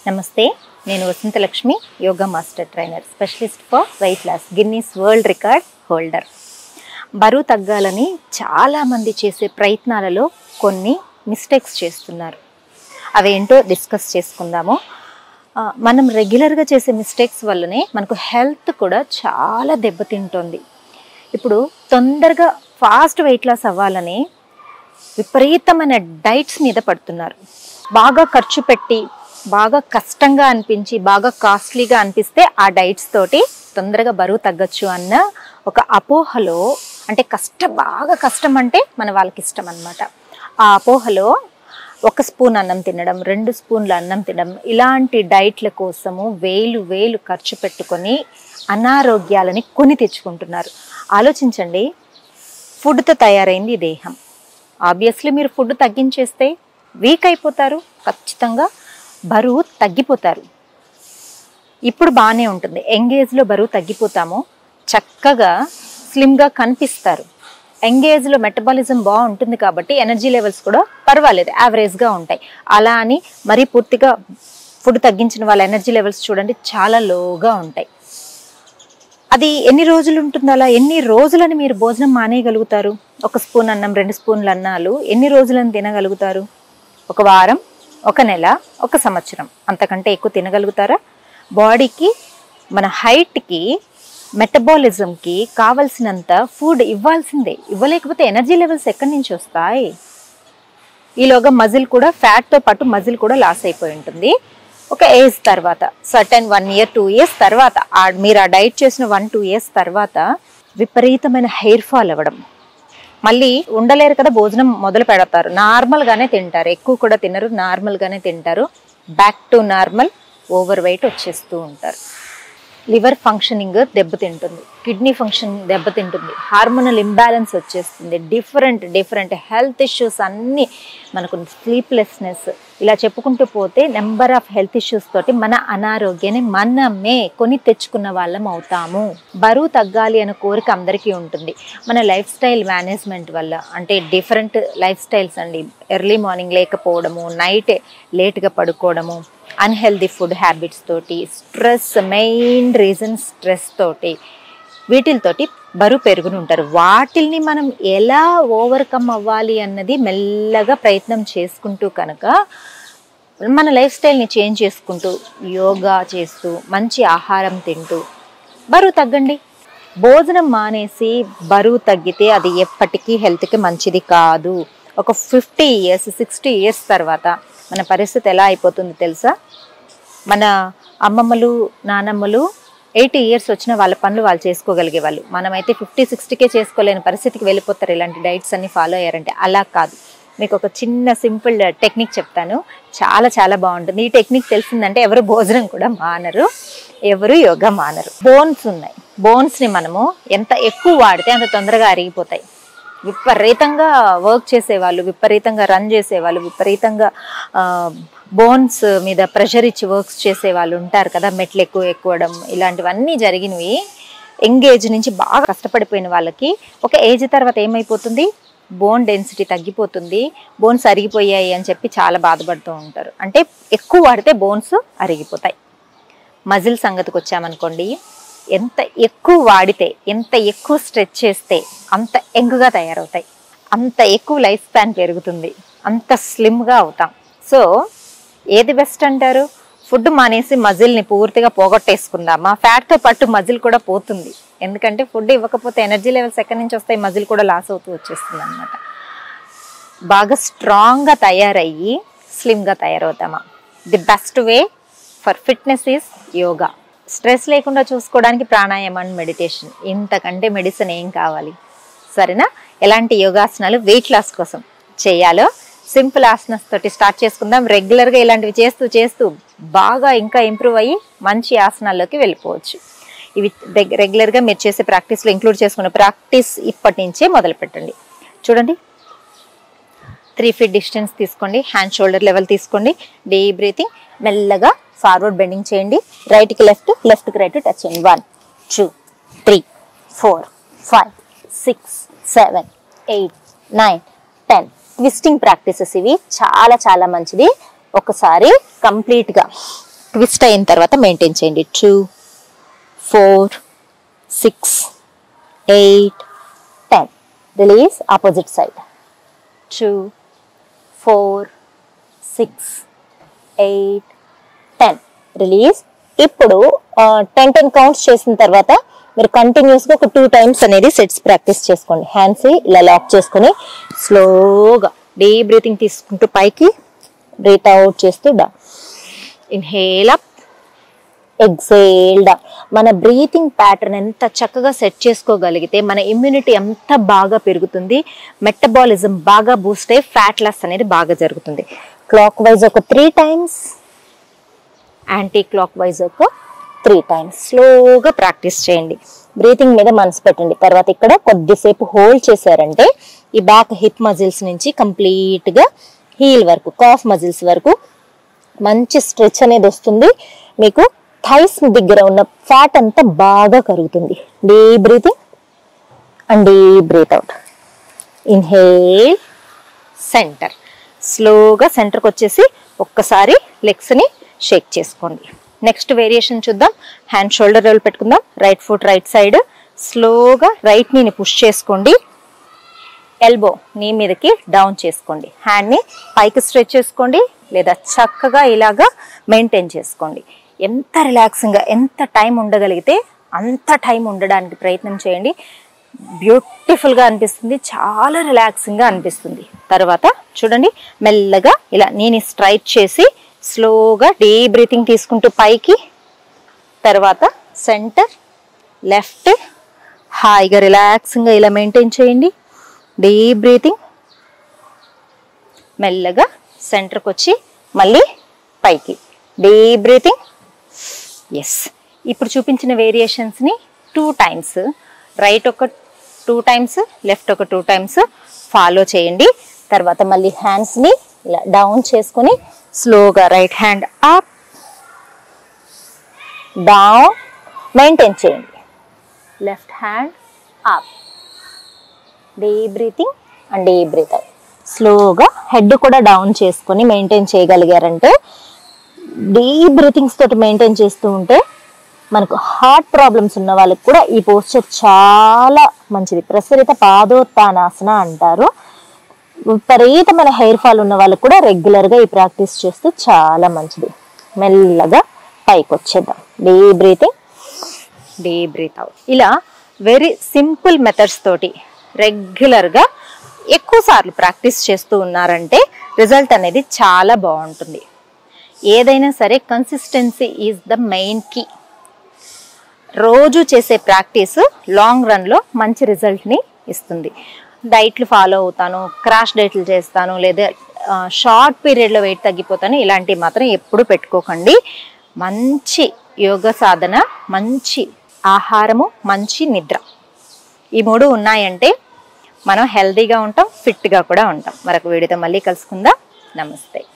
నమస్తే, నేను Vasanthalakshmi, yoga master trainer, specialist for weight loss, Guinness world record holder. బరువు తగ్గాలని చాలామంది చేసే ప్రయత్నాలలో కొన్ని మిస్టేక్స్ చేస్తున్నారు. అవేంటో డిస్కస్ చేసుకుందాము. మనం రెగ్యులర్గా చేసే మిస్టేక్స్ వల్లనే మనకు హెల్త్ కూడా చాలా దెబ్బతింటుంది. ఇప్పుడు తొందరగా ఫాస్ట్ వెయిట్ లాస్ అవ్వాలని విపరీతమైన డైట్స్ మీద పడుతున్నారు. బాగా ఖర్చు పెట్టి, బాగా కష్టంగా అనిపించి, బాగా కాస్ట్లీగా అనిపిస్తే ఆ డైట్స్ తోటి తొందరగా బరువు తగ్గచ్చు అన్న ఒక అపోహలో, అంటే బాగా కష్టం అంటే మన వాళ్ళకి ఇష్టం అన్నమాట. ఆ అపోహలో 1 స్పూన్ అన్నం తినడం, 2 స్పూన్ల అన్నం తినడం, ఇలాంటి డైట్ల కోసము వేలు ఖర్చు పెట్టుకొని అనారోగ్యాలని కొని తెచ్చుకుంటున్నారు. ఆలోచించండి, ఫుడ్తో తయారైంది దేహం. ఆబ్వియస్లీ మీరు ఫుడ్ తగ్గించేస్తే వీక్ అయిపోతారు, ఖచ్చితంగా బరువు తగ్గిపోతారు. ఇప్పుడు బాగానే ఉంటుంది, యంగ్ ఏజ్లో బరువు తగ్గిపోతాము, చక్కగా స్లిమ్గా కనిపిస్తారు. యంగ్ ఏజ్లో మెటబాలిజం బాగుంటుంది కాబట్టి ఎనర్జీ లెవెల్స్ కూడా పర్వాలేదు, యావరేజ్గా ఉంటాయి. అలా అని మరీ పూర్తిగా ఫుడ్ తగ్గించిన వాళ్ళ ఎనర్జీ లెవెల్స్ చూడండి చాలా లోగా ఉంటాయి. అది ఎన్ని రోజులు ఉంటుంది? అలా ఎన్ని రోజులని మీరు భోజనం మానేయగలుగుతారు? 1 స్పూన్ అన్నం, 2 స్పూన్ల అన్నాలు ఎన్ని రోజులని తినగలుగుతారు? 1 వారం, 1 నెల, 1 సంవత్సరం, అంతకంటే ఎక్కువ తినగలుగుతారా? బాడీకి, మన హైట్కి, మెటబాలిజంకి కావలసినంత ఫుడ్ ఇవ్వాల్సిందే. ఇవ్వలేకపోతే ఎనర్జీ లెవెల్స్ ఎక్కడి నుంచి వస్తాయి? ఈలోగా మజిల్ కూడా, ఫ్యాట్తో పాటు మజిల్ కూడా లాస్ అయిపోయి ఉంటుంది. ఒక ఏజ్ తర్వాత, సర్టెన్ 1 ఇయర్ 2 ఇయర్స్ తర్వాత, మీరు ఆ డైట్ చేసిన 1-2 ఇయర్స్ తర్వాత విపరీతమైన హెయిర్ ఫాల్ అవ్వడం, మళ్ళీ ఉండలేరు కదా, భోజనం మొదలు పెడతారు, నార్మల్గానే తింటారు, ఎక్కువ కూడా తినరు, నార్మల్గానే తింటారు, back to normal, over weight వచ్చేస్తూ ఉంటారు. లివర్ ఫంక్షనింగ్ దెబ్బతింటుంది, కిడ్నీ ఫంక్షన్ దెబ్బతింటుంది, హార్మోనల్ ఇంబ్యాలెన్స్ వచ్చేస్తుంది, డిఫరెంట్ హెల్త్ ఇష్యూస్ అన్నీ మనకు, స్లీప్లెస్నెస్, ఇలా చెప్పుకుంటూ పోతే నెంబర్ ఆఫ్ హెల్త్ ఇష్యూస్ తోటి మన అనారోగ్యాన్ని మనమే కొని తెచ్చుకున్న వాళ్ళం అవుతాము. బరువు తగ్గాలి అనే కోరిక అందరికీ ఉంటుంది. మన లైఫ్ స్టైల్ మేనేజ్మెంట్ వల్ల, అంటే డిఫరెంట్ లైఫ్ స్టైల్స్ అండి, ఎర్లీ మార్నింగ్ లేకపోవడము, నైట్ లేట్గా పడుకోవడము, అన్హెల్దీ ఫుడ్ హ్యాబిట్స్ తోటి, స్ట్రెస్, మెయిన్ రీజన్ స్ట్రెస్ తోటి, వీటితోటి బరువు పెరుగుని ఉంటారు. వాటిల్ని మనం ఎలా ఓవర్కమ్ అవ్వాలి అన్నది మెల్లగా ప్రయత్నం చేసుకుంటూ కనుక మన లైఫ్ స్టైల్ని చేంజ్ చేసుకుంటూ, యోగా చేస్తూ, మంచి ఆహారం తింటూ బరువు తగ్గండి. భోజనం మానేసి బరువు తగ్గితే అది ఎప్పటికీ హెల్త్కి మంచిది కాదు. ఒక 50 ఇయర్స్ 60 ఇయర్స్ తర్వాత మన పరిస్థితి ఎలా అయిపోతుందో తెలుసా? మన అమ్మమ్మలు, నానమ్మలు 80 ఇయర్స్ వచ్చిన వాళ్ళ పనులు వాళ్ళు చేసుకోగలిగే వాళ్ళు, మనమైతే 50-60కే చేసుకోలేని పరిస్థితికి వెళ్ళిపోతారు ఇలాంటి డైట్స్ అన్ని ఫాలో అయ్యారంటే. అలా కాదు. మీకు ఒక చిన్న సింపుల్ టెక్నిక్ చెప్తాను, చాలా బాగుంటుంది. ఈ టెక్నిక్ తెలిసిందంటే ఎవరు భోజనం కూడా మానరు, ఎవరు యోగా మానరు. బోన్స్ ఉన్నాయి, బోన్స్ని మనము ఎంత ఎక్కువ వాడితే అంత తొందరగా అరిగిపోతాయి. విపరీతంగా వర్క్ చేసేవాళ్ళు, విపరీతంగా రన్ చేసేవాళ్ళు, విపరీతంగా బోన్స్ మీద ప్రెషర్ ఇచ్చి వర్క్స్ చేసేవాళ్ళు ఉంటారు కదా, మెట్లు ఎక్కువడం, ఇలాంటివన్నీ జరిగినవి. యంగ్ ఏజ్ నుంచి బాగా కష్టపడిపోయిన వాళ్ళకి ఒక ఏజ్ తర్వాత ఏమైపోతుంది? బోన్ డెన్సిటీ తగ్గిపోతుంది, బోన్స్ అరిగిపోయాయి అని చెప్పి చాలా బాధపడుతూ ఉంటారు. అంటే ఎక్కువ వాడితే బోన్స్ అరిగిపోతాయి. మజిల్ సంగతికి వచ్చామనుకోండి, ఎంత ఎక్కువ వాడితే, ఎంత ఎక్కువ స్ట్రెచ్ చేస్తే అంత యంగ్గా తయారవుతాయి, అంత ఎక్కువ లైఫ్ స్పాన్ పెరుగుతుంది, అంత స్లిమ్గా అవుతాం. సో ఏది బెస్ట్ అంటారు? ఫుడ్ మానేసి మజిల్ని పూర్తిగా పోగొట్టేసుకుందామా? ఫ్యాట్తో పాటు మజిల్ కూడా పోతుంది, ఎందుకంటే ఫుడ్ ఇవ్వకపోతే ఎనర్జీ లెవెల్స్ ఎక్కడి నుంచి వస్తాయి? మజిల్ కూడా లాస్ అవుతూ వచ్చేస్తుంది అనమాట. బాగా స్ట్రాంగ్గా తయారయ్యి స్లిమ్గా తయారవుతామా? The best way for fitness is yoga. Stress లేకుండా చూసుకోవడానికి ప్రాణాయామం అండ్ మెడిటేషన్, ఇంతకంటే మెడిసిన్ ఏం కావాలి? సరేనా? ఎలాంటి యోగాసనాలు వెయిట్ లాస్ కోసం చేయాలో సింపుల్ ఆసనాస్ తోటి స్టార్ట్ చేసుకుందాం. రెగ్యులర్గా ఇలాంటివి చేస్తూ బాగా ఇంకా ఇంప్రూవ్ అయ్యి మంచి ఆసనాల్లోకి వెళ్ళిపోవచ్చు. ఇవి రెగ్యులర్గా మీరు చేసే ప్రాక్టీస్లో ఇంక్లూడ్ చేసుకున్న ప్రాక్టీస్ ఇప్పటి నుంచే మొదలు పెట్టండి. చూడండి, 3 feet డిస్టెన్స్ తీసుకోండి, హ్యాండ్ షోల్డర్ లెవెల్ తీసుకోండి, డీప్ బ్రీతింగ్, మెల్లగా ఫార్వర్డ్ బెండింగ్ చేయండి, రైట్కి లెఫ్ట్, లెఫ్ట్కి రైట్ టచ్ చేయండి. 1 2 3 4 5 6 7 8 9 10. ట్విస్టింగ్ ప్రాక్టీసెస్ ఇవి, చాలా మంచిది. ఒకసారి కంప్లీట్గా ట్విస్ట్ అయిన తర్వాత మెయింటైన్ చేయండి. 2 4 6 8 10. Release opposite side. 2 4 6 8 10. రిలీజ్. ఇప్పుడు 10 కౌంట్స్ చేసిన తర్వాత మీరు కంటిన్యూస్గా ఒక 2 times అనేది సెట్స్ ప్రాక్టీస్ చేసుకోండి. హ్యాండ్స్ ఇలా లాక్ చేసుకొని స్లోగా డీప్ బ్రీతింగ్ తీసుకుంటూ పైకి, బ్రీత్ అవుట్ చేస్తూ down. Inhale up, exhale down. మన బ్రీతింగ్ ప్యాటర్న్ ఎంత చక్కగా సెట్ చేసుకోగలిగితే మన ఇమ్యూనిటీ ఎంత బాగా పెరుగుతుంది, మెటబాలిజం బాగా బూస్ట్ అయ్యి ఫ్యాట్ లాస్ అనేది బాగా జరుగుతుంది. క్లాక్ వైజ్ ఒక 3 times, యాంటీ క్లాక్ వైజ్ ఒక 3 times. స్లోగా ప్రాక్టీస్ చేయండి. బ్రీతింగ్ మీద మనసు పెట్టండి. తర్వాత ఇక్కడ కొద్దిసేపు హోల్డ్ చేశారంటే ఈ బ్యాక్ హిప్ మజిల్స్ నుంచి కంప్లీట్గా హీల్ వరకు, కాఫ్ మజిల్స్ వరకు మంచి స్ట్రెచ్ అనేది వస్తుంది. మీకు థైస్ దగ్గర ఉన్న ఫ్యాట్ అంతా బాగా కరుగుతుంది. Deep breathing and deep breath out. Inhale, centre. స్లోగా సెంటర్కి వచ్చేసి ఒక్కసారి లెగ్స్ని షేక్ చేసుకోండి. నెక్స్ట్ వేరియేషన్ చూద్దాం. హ్యాండ్ షోల్డర్ లెవెల్ పెట్టుకుందాం. Right foot right side. స్లోగా రైట్ నీని పుష్ చేసుకోండి. ఎల్బో నీ మీదకి డౌన్ చేసుకోండి. హ్యాండ్ని పైకి స్ట్రెచ్ చేసుకోండి, లేదా చక్కగా ఇలాగా మెయింటైన్ చేసుకోండి. ఎంత రిలాక్సింగ్గా, ఎంత టైం ఉండగలిగితే అంత టైం ఉండడానికి ప్రయత్నం చేయండి. బ్యూటిఫుల్గా అనిపిస్తుంది, చాలా రిలాక్సింగ్గా అనిపిస్తుంది. తర్వాత చూడండి, మెల్లగా ఇలా నీని స్ట్రైట్ చేసి స్లోగా డీప్ బ్రీతింగ్ తీసుకుంటూ పైకి, తర్వాత సెంటర్, లెఫ్ట్, హాయిగా రిలాక్సింగ్గా ఇలా మెయింటైన్ చేయండి. డీప్ బ్రీతింగ్, మెల్లగా సెంటర్కి వచ్చి మళ్ళీ పైకి, డీప్ బ్రీతింగ్. ఎస్, ఇప్పుడు చూపించిన వేరియేషన్స్ని 2 times, రైట్ ఒక 2 times, లెఫ్ట్ ఒక 2 times ఫాలో చేయండి. తర్వాత మళ్ళీ హ్యాండ్స్ని ఇలా డౌన్ చేసుకొని స్లోగా right hand up, down maintain చేయండి. Left hand up, deep breathing and deep breath out. స్లోగా హెడ్ కూడా డౌన్ చేసుకొని మెయింటైన్ చేయగలిగారంటే, డీప్ బ్రీతింగ్స్ తోటి మెయింటైన్ చేస్తూ ఉంటే మనకు హార్ట్ ప్రాబ్లమ్స్ ఉన్న వాళ్ళకి కూడా ఈ పోస్చర్ చాలా మంచిది. ప్రసరిత పాదోత్తానాసన అంటారు. విపరీతమైన హెయిర్ ఫాల్ ఉన్న వాళ్ళకి కూడా రెగ్యులర్గా ఈ ప్రాక్టీస్ చేస్తే చాలా మంచిది. మెల్లగా పైకి వచ్చేద్దాం. Deep breathing, deep breath out. ఇలా వెరీ సింపుల్ మెథడ్స్ తోటి రెగ్యులర్గా ఎక్కువ సార్లు ప్రాక్టీస్ చేస్తూ ఉన్నారంటే రిజల్ట్ అనేది చాలా బాగుంటుంది. ఏదైనా సరే consistency is the main key. రోజు చేసే ప్రాక్టీస్ లాంగ్ రన్లో మంచి రిజల్ట్ని ఇస్తుంది. డైట్లు ఫాలో అవుతాను, క్రాష్ డైట్లు చేస్తాను, లేదా షార్ట్ పీరియడ్లో వెయిట్ తగ్గిపోతాను, ఇలాంటివి మాత్రం ఎప్పుడు పెట్టుకోకండి. మంచి యోగ సాధన, మంచి ఆహారము, మంచి నిద్ర, ఈ 3 ఉన్నాయంటే మనం హెల్తీగా ఉంటాం, ఫిట్గా కూడా ఉంటాం. మరొక వీడియోతో మళ్ళీ కలుసుకుందాం. నమస్తే.